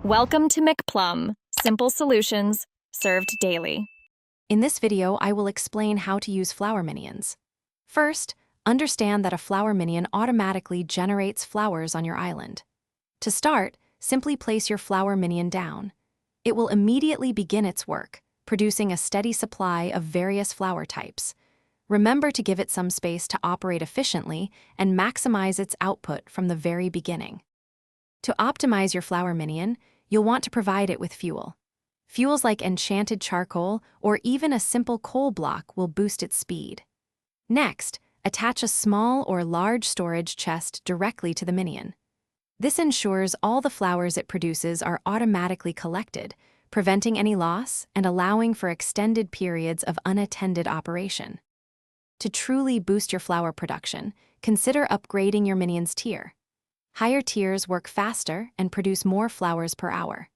Welcome to McPlum, simple solutions served daily. In this video, I will explain how to use Flower Minions. First, understand that a Flower Minion automatically generates flowers on your island. To start, simply place your Flower Minion down. It will immediately begin its work, producing a steady supply of various flower types. Remember to give it some space to operate efficiently and maximize its output from the very beginning. To optimize your Flower Minion, you'll want to provide it with fuel. Fuels like enchanted charcoal or even a simple coal block will boost its speed. Next, attach a small or large storage chest directly to the minion. This ensures all the flowers it produces are automatically collected, preventing any loss and allowing for extended periods of unattended operation. To truly boost your flower production, consider upgrading your minion's tier. Higher tiers work faster and produce more flowers per hour.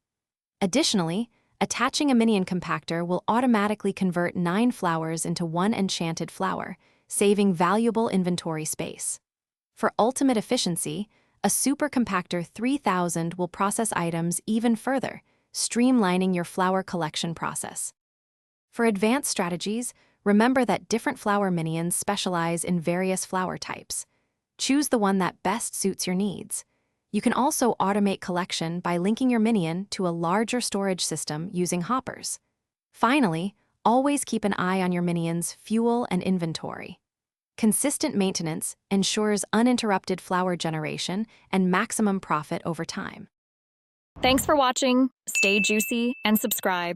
Additionally, attaching a minion compactor will automatically convert 9 flowers into one enchanted flower, saving valuable inventory space. For ultimate efficiency, a Super Compactor 3000 will process items even further, streamlining your flower collection process. For advanced strategies, remember that different flower minions specialize in various flower types. Choose the one that best suits your needs. You can also automate collection by linking your minion to a larger storage system using hoppers. Finally, always keep an eye on your minion's fuel and inventory. Consistent maintenance ensures uninterrupted flower generation and maximum profit over time. Thanks for watching. Stay juicy and subscribe.